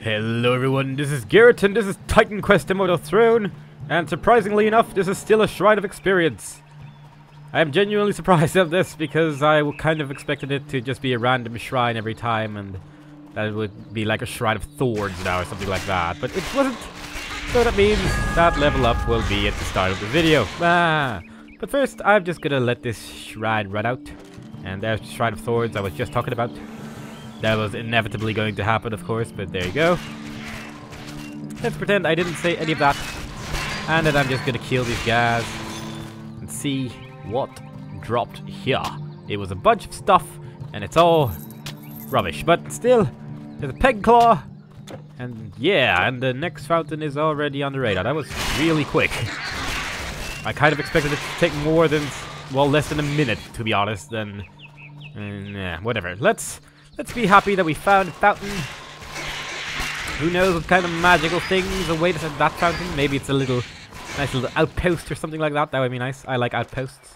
Hello everyone, this is Garrett and this is Titan Quest Immortal Throne, and surprisingly enough, this is still a Shrine of Experience. I am genuinely surprised at this because I kind of expected it to just be a random shrine every time and that it would be like a Shrine of Thorns now or something like that, but it wasn't. So that means that level up will be at the start of the video. But first, I'm just gonna let this shrine run out, and there's the Shrine of Thorns I was just talking about. That was inevitably going to happen, of course, but there you go. Let's pretend I didn't say any of that. And then I'm just gonna kill these guys and see what dropped here. It was a bunch of stuff, and it's all rubbish. But still, there's a peg claw. And yeah, and the next fountain is already on the radar. That was really quick. I kind of expected it to take more than, well, less than a minute, to be honest. Then, yeah, whatever. Let's be happy that we found a fountain. Who knows what kind of magical things await us at that fountain? Maybe it's a nice little outpost or something like that. That would be nice. I like outposts.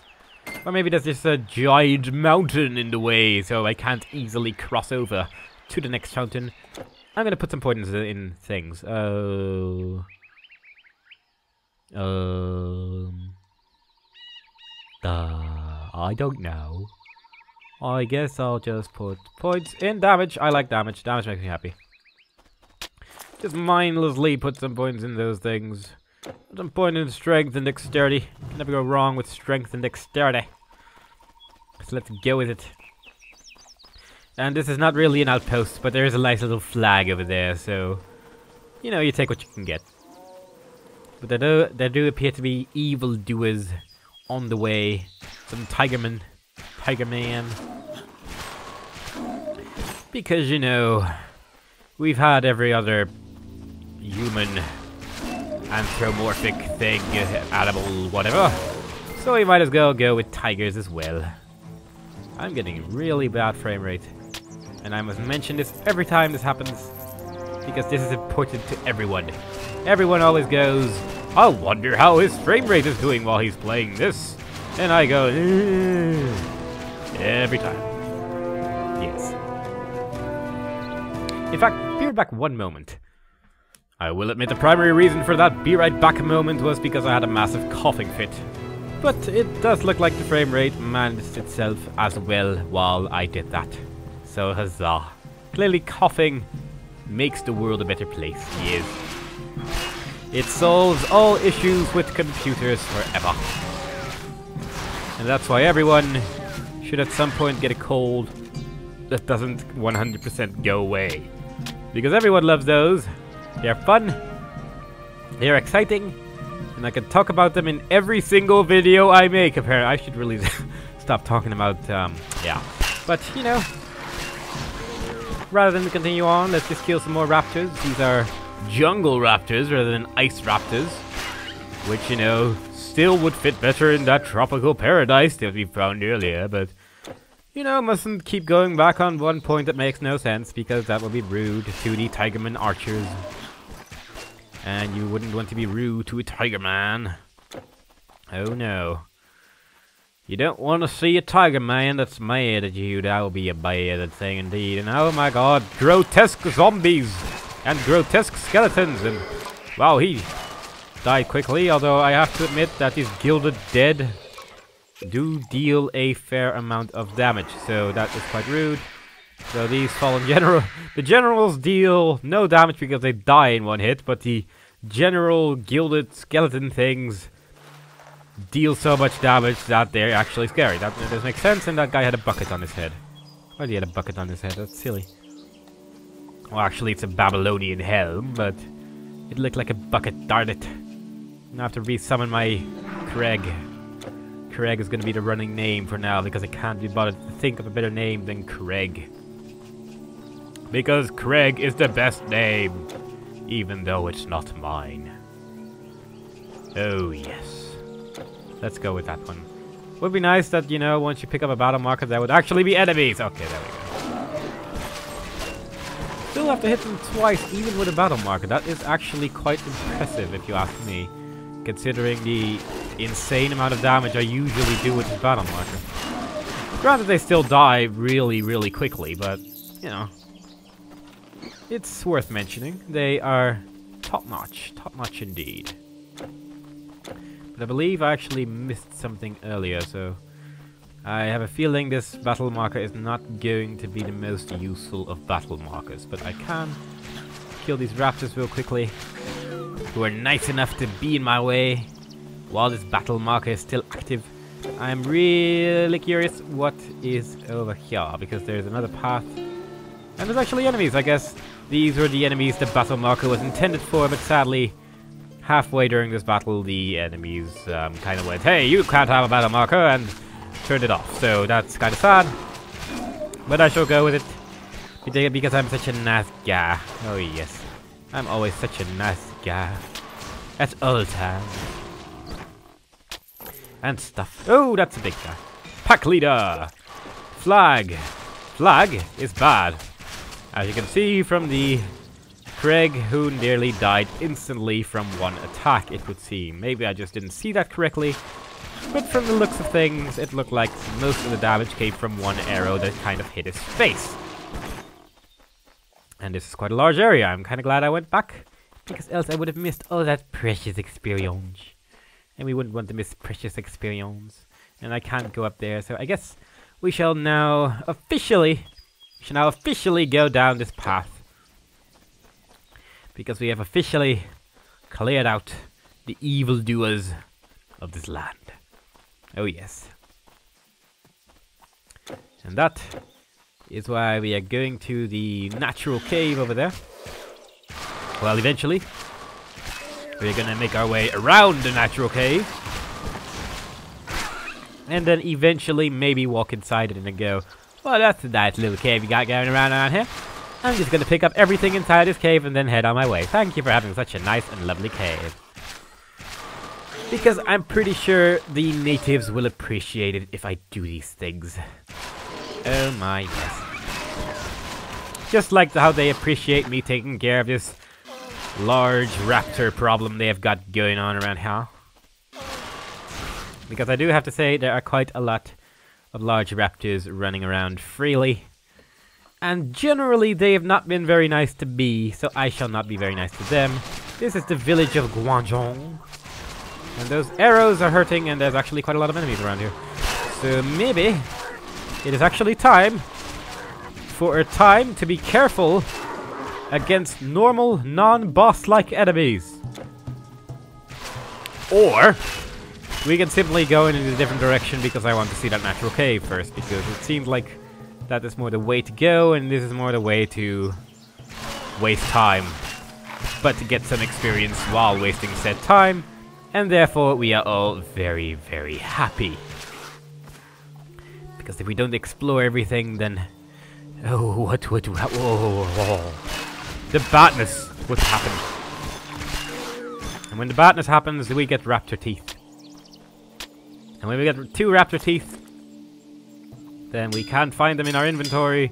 Or maybe there's just a giant mountain in the way, so I can't easily cross over to the next fountain. I'm gonna put some points in things. I don't know. I guess I'll just put points in damage. I like damage. Damage makes me happy. Just mindlessly put some points in those things. Put some points in strength and dexterity. Can never go wrong with strength and dexterity. So let's go with it. And this is not really an outpost, but there is a nice little flag over there, so you know, you take what you can get. But there do appear to be evildoers on the way. Some Tiger Man. Because, you know, we've had every other human anthropomorphic thing, animal, whatever. So we might as well go with tigers as well. I'm getting really bad frame rate. And I must mention this every time this happens, because this is important to everyone. Everyone always goes, I wonder how his frame rate is doing while he's playing this. And I go, every time. Yes. In fact, be right back one moment. I will admit the primary reason for that be right back moment was because I had a massive coughing fit. But it does look like the frame rate managed itself as well while I did that. So huzzah. Clearly coughing makes the world a better place. Yes. It solves all issues with computers forever. And that's why everyone should at some point get a cold that doesn't 100% go away. Because everyone loves those. They're fun. They're exciting. And I can talk about them in every single video I make. Apparently, I should really stop talking about, yeah. But, you know, rather than continue on, let's just kill some more raptors. These are jungle raptors rather than ice raptors. Which, you know, still would fit better in that tropical paradise that we found earlier. But, you know, mustn't keep going back on one point that makes no sense, because that would be rude to the Tigerman archers. And you wouldn't want to be rude to a Tigerman. Oh no. You don't want to see a Tigerman that's mad at you. That would be a bad thing indeed. And oh my god, grotesque zombies and grotesque skeletons. And wow, he died quickly, although I have to admit that these gilded dead do deal a fair amount of damage, so that is quite rude. So these fallen the generals deal no damage because they die in one hit, but the general gilded skeleton things deal so much damage that they're actually scary. That does make sense, and that guy had a bucket on his head. Why did he have a bucket on his head? That's silly. Well, actually it's a Babylonian helm, but it looked like a bucket, darn it. I have to resummon my Craig. Craig is going to be the running name for now, because I can't be bothered to think of a better name than Craig. Because Craig is the best name, even though it's not mine. Oh yes. Let's go with that one. Would be nice that, you know, once you pick up a battle marker, there would actually be enemies. Okay, there we go. Still have to hit them twice, even with a battle marker. That is actually quite impressive, if you ask me, considering the insane amount of damage I usually do with this battle marker. Granted, they still die really, really quickly, but, you know. it's worth mentioning. They are top-notch indeed. But I believe I actually missed something earlier, so I have a feeling this battle marker is not going to be the most useful of battle markers. But I can kill these raptors real quickly, who are nice enough to be in my way while this battle marker is still active. I'm really curious what is over here, because there's another path. And there's actually enemies, I guess. These were the enemies the battle marker was intended for, but sadly, halfway during this battle, the enemies kind of went, hey, you can't have a battle marker, and turned it off. So that's kind of sad. But I shall go with it, because I'm such a nice guy. Oh yes, I'm always such a nice guy. At all times. And stuff. Oh, that's a big guy. Pack leader! Flag! Flag is bad. As you can see from the Craig, who nearly died instantly from one attack, it would seem. Maybe I just didn't see that correctly. But from the looks of things, it looked like most of the damage came from one arrow that kind of hit his face. And this is quite a large area. I'm kind of glad I went back, because else I would have missed all that precious experience. And we wouldn't want to miss precious experience. And I can't go up there, so I guess we shall now officially go down this path. Because we have officially cleared out the evildoers of this land. Oh yes. And that is why we are going to the natural cave over there. Well, eventually we're gonna make our way around the natural cave. And then eventually maybe walk inside it and go, well, that's a nice little cave you got going around here. I'm just gonna pick up everything inside this cave and then head on my way. Thank you for having such a nice and lovely cave. Because I'm pretty sure the natives will appreciate it if I do these things. Oh my yes. Just like how they appreciate me taking care of this large raptor problem they have got going on around here. Because I do have to say there are quite a lot of large raptors running around freely. And generally they have not been very nice to me, so I shall not be very nice to them. This is the village of Guangzhong. And those arrows are hurting, and there's actually quite a lot of enemies around here. So maybe it is actually time to be careful against normal, non-boss-like enemies. Or we can simply go in a different direction because I want to see that natural cave first, because it seems like that is more the way to go, and this is more the way to waste time, but to get some experience while wasting said time, and therefore we are all very, very happy. Because if we don't explore everything, then what would the badness would happen. And when the badness happens, we get raptor teeth. And when we get 2 raptor teeth, then we can't find them in our inventory,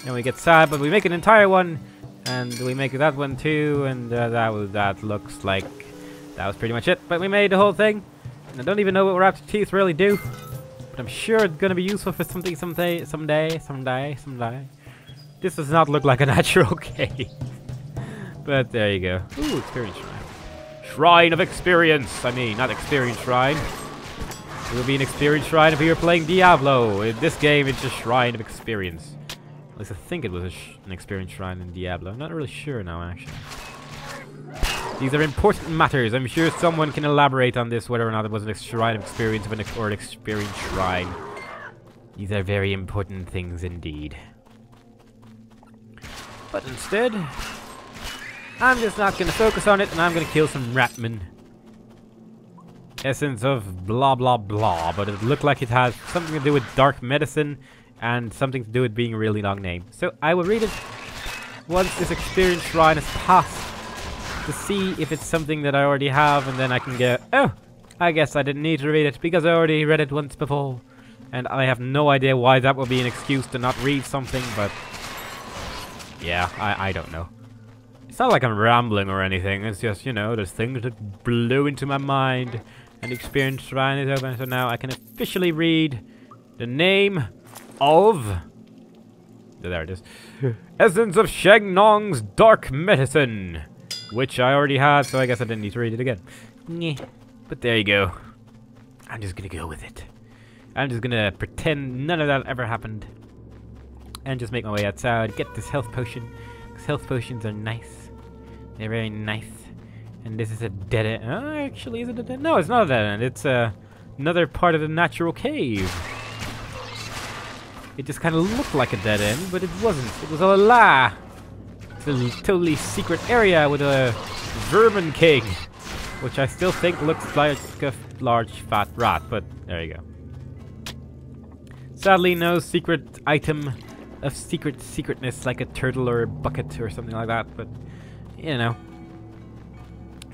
and we get sad, but we make an entire one, and we make that one too, and that looks like that was pretty much it. But we made the whole thing, and I don't even know what raptor teeth really do, but I'm sure it's gonna be useful for something someday. This does not look like a natural cave. But there you go. Ooh, experience shrine. Shrine of experience! I mean, not experience shrine. It would be an experience shrine if we were playing Diablo. In this game, it's a shrine of experience. At least I think it was an experience shrine in Diablo. I'm not really sure now, actually. These are important matters. I'm sure someone can elaborate on this, whether or not it was a shrine of experience or an experience shrine. These are very important things indeed. But instead, I'm just not going to focus on it, and I'm going to kill some ratmen. Essence of blah blah blah, but it looked like it has something to do with dark medicine and something to do with being a really long name. So I will read it once this experience shrine is passed to see if it's something that I already have, and then I can go, oh, I guess I didn't need to read it because I already read it once before. And I have no idea why that would be an excuse to not read something, but yeah, I don't know. It's not like I'm rambling or anything, it's just, you know, there's things that blew into my mind. And the experience shrine is open, so now I can officially read the name of There it is. Essence of Shang Nong's Dark Medicine, which I already had, so I guess I didn't need to read it again. Nyeh. But there you go. I'm just gonna go with it. I'm just gonna pretend none of that ever happened. And just make my way outside, get this health potion. Because health potions are nice. They're very nice. And this is a dead end. Oh, actually, is it a dead end? No, it's not a dead end. It's another part of the natural cave. It just kind of looked like a dead end, but it wasn't. It was all a lie. It's a totally secret area with a vermin king. Which I still think looks like a large fat rat, but there you go. Sadly, no secret item of secretness like a turtle or a bucket or something like that, but you know.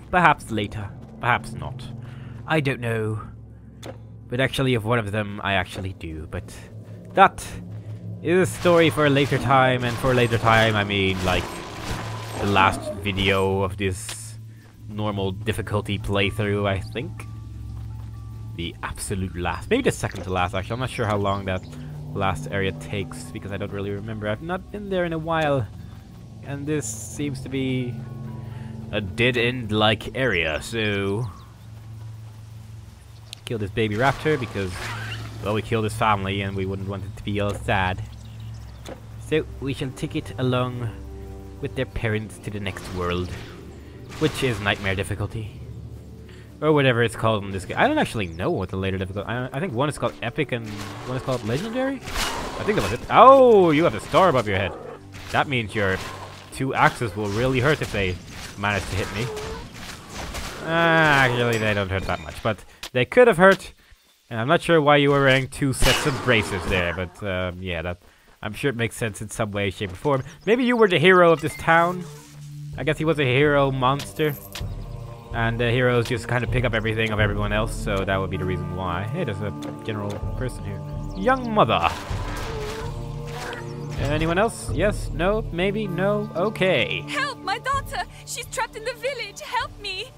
Perhaps later, perhaps not. I don't know. But actually, of one of them, I actually do. But that is a story for a later time, and for a later time, I mean like the last video of this normal difficulty playthrough, I think. The absolute last. Maybe the second to last, actually. I'm not sure how long that last area takes, because I don't really remember. I've not been there in a while. And this seems to be a dead-end-like area, so kill this baby raptor, because, well, we killed his family, and we wouldn't want it to be all sad. So, we shall take it along with their parents to the next world. Which is nightmare difficulty. Or whatever it's called in this game. I don't actually know what the later difficulty... I think one is called epic and one is called legendary? I think that was it. Oh, you have a star above your head. That means your 2 axes will really hurt if they manage to hit me. Actually, they don't hurt that much. But they could have hurt. And I'm not sure why you were wearing 2 sets of braces there. But yeah, that I'm sure it makes sense in some way, shape, or form. Maybe you were the hero of this town. I guess he was a hero monster. And the heroes just kind of pick up everything of everyone else, so that would be the reason why. Hey, there's a general person here. Young mother. Anyone else? Yes? No? Maybe? No? Okay. Help! My daughter! She's trapped in the village! Help me!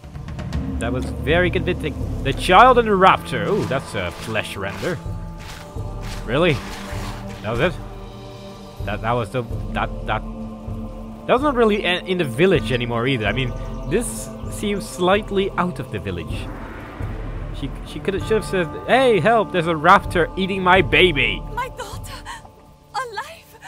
That was very convincing. The child and the raptor. Ooh, that's a flesh render. Really? That was it? That was the... That was not really in the village anymore either. I mean, this seems slightly out of the village. She should have said, "Hey, help! There's a raptor eating my baby." My daughter, alive!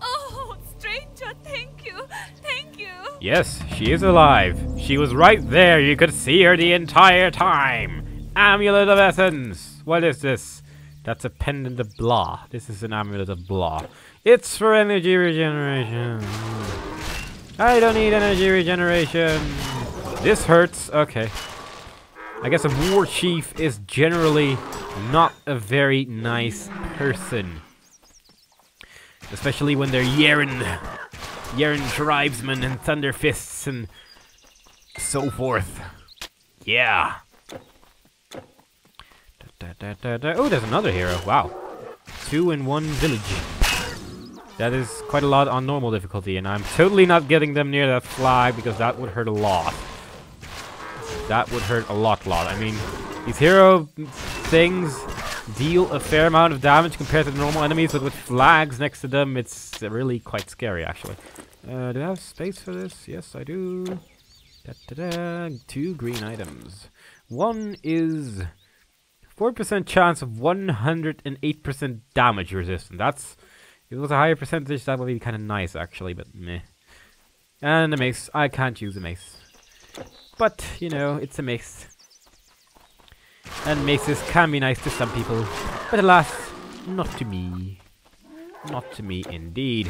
Oh, stranger, thank you, thank you. Yes, she is alive. She was right there. You could see her the entire time. Amulet of Essence. What is this? That's a pendant of blah. This is an amulet of blah. It's for energy regeneration. I don't need energy regeneration. This hurts. Okay. I guess a war chief is generally not a very nice person. Especially when they're Yeren tribesmen and thunder fists and so forth. Yeah. Oh, there's another hero. Wow. 2 in 1 village. That is quite a lot on normal difficulty, and I'm totally not getting them near that flag because that would hurt a lot. That would hurt a lot. I mean, these hero things deal a fair amount of damage compared to the normal enemies, but with flags next to them, it's really quite scary, actually. Do I have space for this? Yes, I do. 2 green items. One is 4% chance of 108% damage resistance. That's... If it was a higher percentage, that would be kind of nice, actually, but meh. And a mace. I can't use a mace. But, you know, it's a mace. And maces can be nice to some people. But alas, not to me. Not to me, indeed.